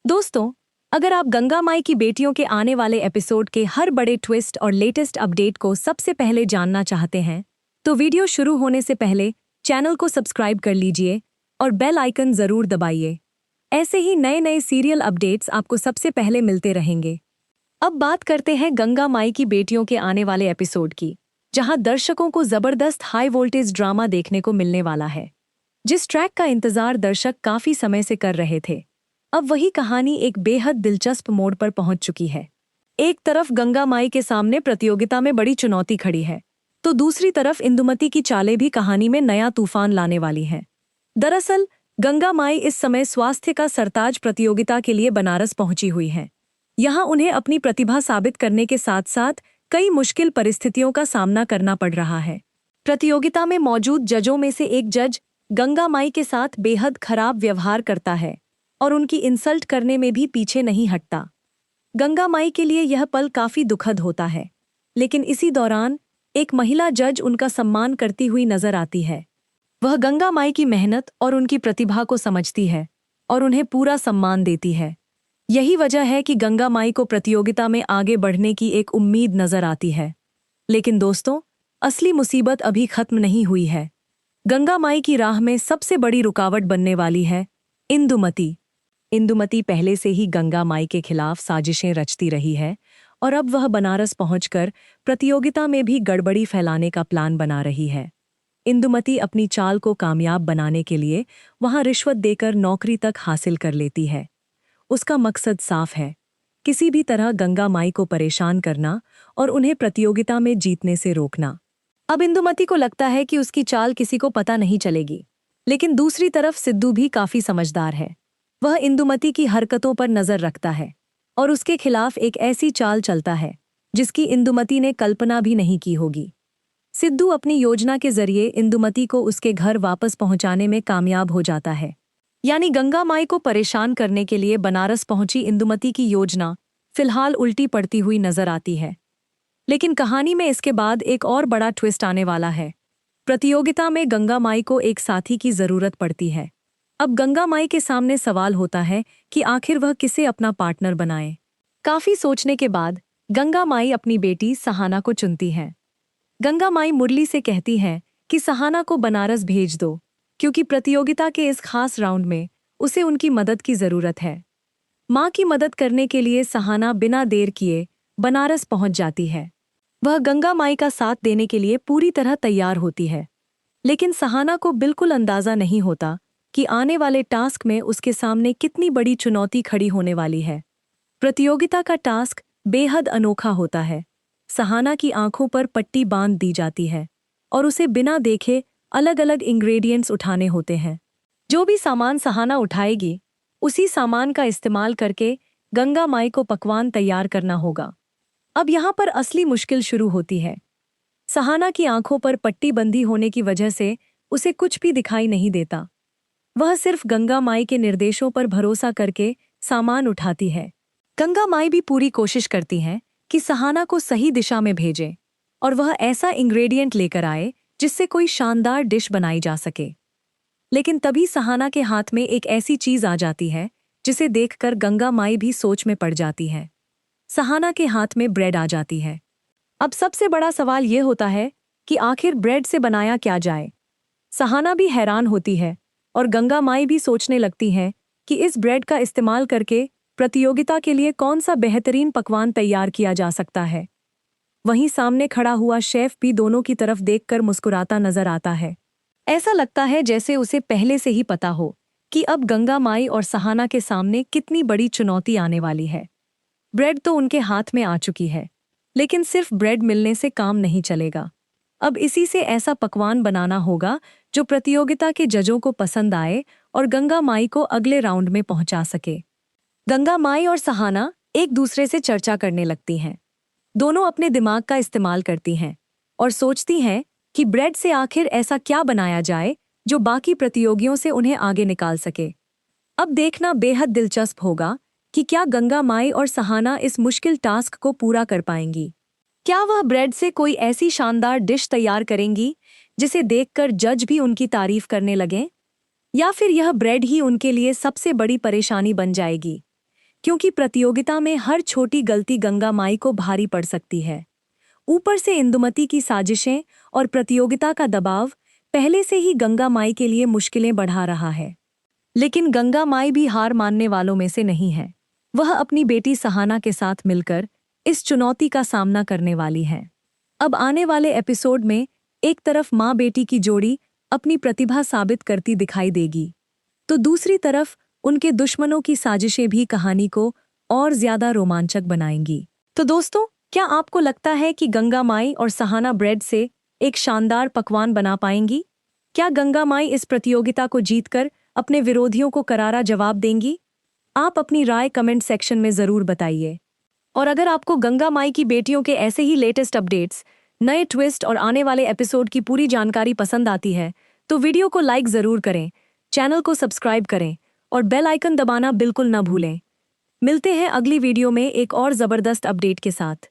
दोस्तों, अगर आप गंगा माई की बेटियों के आने वाले एपिसोड के हर बड़े ट्विस्ट और लेटेस्ट अपडेट को सबसे पहले जानना चाहते हैं, तो वीडियो शुरू होने से पहले चैनल को सब्सक्राइब कर लीजिए और बेल आइकन जरूर दबाइए। ऐसे ही नए नए सीरियल अपडेट्स आपको सबसे पहले मिलते रहेंगे। अब बात करते हैं गंगा माई की बेटियों के आने वाले एपिसोड की, जहां दर्शकों को जबरदस्त हाई वोल्टेज ड्रामा देखने को मिलने वाला है। जिस ट्रैक का इंतजार दर्शक काफी समय से कर रहे थे, अब वही कहानी एक बेहद दिलचस्प मोड़ पर पहुंच चुकी है। एक तरफ गंगा माई के सामने प्रतियोगिता में बड़ी चुनौती खड़ी है, तो दूसरी तरफ इंदुमती की चालें भी कहानी में नया तूफान लाने वाली हैं। दरअसल गंगा माई इस समय स्वास्थ्य का सरताज प्रतियोगिता के लिए बनारस पहुंची हुई हैं। यहाँ उन्हें अपनी प्रतिभा साबित करने के साथ साथ कई मुश्किल परिस्थितियों का सामना करना पड़ रहा है। प्रतियोगिता में मौजूद जजों में से एक जज गंगा माई के साथ बेहद खराब व्यवहार करता है और उनकी इंसल्ट करने में भी पीछे नहीं हटता। गंगा माई के लिए यह पल काफी दुखद होता है, लेकिन इसी दौरान एक महिला जज उनका सम्मान करती हुई नजर आती है। वह गंगा माई की मेहनत और उनकी प्रतिभा को समझती है और उन्हें पूरा सम्मान देती है। यही वजह है कि गंगा माई को प्रतियोगिता में आगे बढ़ने की एक उम्मीद नजर आती है। लेकिन दोस्तों, असली मुसीबत अभी खत्म नहीं हुई है। गंगा माई की राह में सबसे बड़ी रुकावट बनने वाली है इंदुमती। इंदुमती पहले से ही गंगा माई के खिलाफ साजिशें रचती रही है और अब वह बनारस पहुंचकर प्रतियोगिता में भी गड़बड़ी फैलाने का प्लान बना रही है। इंदुमती अपनी चाल को कामयाब बनाने के लिए वहां रिश्वत देकर नौकरी तक हासिल कर लेती है। उसका मकसद साफ है, किसी भी तरह गंगा माई को परेशान करना और उन्हें प्रतियोगिता में जीतने से रोकना। अब इंदुमती को लगता है कि उसकी चाल किसी को पता नहीं चलेगी, लेकिन दूसरी तरफ सिद्धू भी काफी समझदार है। वह इंदुमती की हरकतों पर नजर रखता है और उसके खिलाफ एक ऐसी चाल चलता है जिसकी इंदुमती ने कल्पना भी नहीं की होगी। सिद्धू अपनी योजना के जरिए इंदुमती को उसके घर वापस पहुंचाने में कामयाब हो जाता है। यानी गंगा माई को परेशान करने के लिए बनारस पहुंची इंदुमती की योजना फिलहाल उल्टी पड़ती हुई नजर आती है। लेकिन कहानी में इसके बाद एक और बड़ा ट्विस्ट आने वाला है। प्रतियोगिता में गंगा माई को एक साथी की जरूरत पड़ती है। अब गंगा माई के सामने सवाल होता है कि आखिर वह किसे अपना पार्टनर बनाए। काफी सोचने के बाद गंगा माई अपनी बेटी सहाना को चुनती है। गंगा माई मुरली से कहती हैं कि सहाना को बनारस भेज दो, क्योंकि प्रतियोगिता के इस खास राउंड में उसे उनकी मदद की जरूरत है। माँ की मदद करने के लिए सहाना बिना देर किए बनारस पहुंच जाती है। वह गंगा माई का साथ देने के लिए पूरी तरह तैयार होती है, लेकिन सहाना को बिल्कुल अंदाजा नहीं होता कि आने वाले टास्क में उसके सामने कितनी बड़ी चुनौती खड़ी होने वाली है। प्रतियोगिता का टास्क बेहद अनोखा होता है। सहाना की आंखों पर पट्टी बांध दी जाती है और उसे बिना देखे अलग अलग इंग्रेडिएंट्स उठाने होते हैं। जो भी सामान सहाना उठाएगी, उसी सामान का इस्तेमाल करके गंगा माई को पकवान तैयार करना होगा। अब यहाँ पर असली मुश्किल शुरू होती है। सहाना की आंखों पर पट्टी बंधी होने की वजह से उसे कुछ भी दिखाई नहीं देता। वह सिर्फ गंगा माई के निर्देशों पर भरोसा करके सामान उठाती है। गंगा माई भी पूरी कोशिश करती हैं कि सहाना को सही दिशा में भेजें और वह ऐसा इंग्रेडिएंट लेकर आए जिससे कोई शानदार डिश बनाई जा सके। लेकिन तभी सहाना के हाथ में एक ऐसी चीज आ जाती है जिसे देखकर गंगा माई भी सोच में पड़ जाती है। सहाना के हाथ में ब्रेड आ जाती है। अब सबसे बड़ा सवाल यह होता है कि आखिर ब्रेड से बनाया क्या जाए। सहाना भी हैरान होती है और गंगा माई भी सोचने लगती हैं कि इस ब्रेड का इस्तेमाल करके प्रतियोगिता के लिए कौन सा बेहतरीन पकवान तैयार किया जा सकता है। वहीं सामने खड़ा हुआ शेफ भी दोनों की तरफ देखकर मुस्कुराता नजर आता है। ऐसा लगता है जैसे उसे पहले से ही पता हो कि अब गंगा माई और सहाना के सामने कितनी बड़ी चुनौती आने वाली है। ब्रेड तो उनके हाथ में आ चुकी है, लेकिन सिर्फ ब्रेड मिलने से काम नहीं चलेगा। अब इसी से ऐसा पकवान बनाना होगा जो प्रतियोगिता के जजों को पसंद आए और गंगा माई को अगले राउंड में पहुंचा सके। गंगा माई और सहाना एक दूसरे से चर्चा करने लगती हैं। दोनों अपने दिमाग का इस्तेमाल करती हैं और सोचती हैं कि ब्रेड से आखिर ऐसा क्या बनाया जाए जो बाकी प्रतियोगियों से उन्हें आगे निकाल सके। अब देखना बेहद दिलचस्प होगा कि क्या गंगा माई और सहाना इस मुश्किल टास्क को पूरा कर पाएंगी। क्या वह ब्रेड से कोई ऐसी शानदार डिश तैयार करेंगी जिसे देखकर जज भी उनकी तारीफ करने लगें, या फिर यह ब्रेड ही उनके लिए सबसे बड़ी परेशानी बन जाएगी। क्योंकि प्रतियोगिता में हर छोटी गलती गंगा माई को भारी पड़ सकती है। ऊपर से इंदुमती की साजिशें और प्रतियोगिता का दबाव पहले से ही गंगा माई के लिए मुश्किलें बढ़ा रहा है। लेकिन गंगा माई भी हार मानने वालों में से नहीं है। वह अपनी बेटी सहाना के साथ मिलकर इस चुनौती का सामना करने वाली है। अब आने वाले एपिसोड में एक तरफ माँ बेटी की जोड़ी अपनी प्रतिभा साबित करती दिखाई देगी, तो दूसरी तरफ उनके दुश्मनों की साजिशें भी कहानी को और ज्यादा रोमांचक बनाएंगी। तो दोस्तों, क्या आपको लगता है कि गंगा माई और सहाना ब्रेड से एक शानदार पकवान बना पाएंगी? क्या गंगा माई इस प्रतियोगिता को जीतकर अपने विरोधियों को करारा जवाब देंगी? आप अपनी राय कमेंट सेक्शन में जरूर बताइए। और अगर आपको गंगा माई की बेटियों के ऐसे ही लेटेस्ट अपडेट्स, नए ट्विस्ट और आने वाले एपिसोड की पूरी जानकारी पसंद आती है, तो वीडियो को लाइक जरूर करें, चैनल को सब्सक्राइब करें और बेल आइकन दबाना बिल्कुल न भूलें। मिलते हैं अगली वीडियो में एक और जबरदस्त अपडेट के साथ।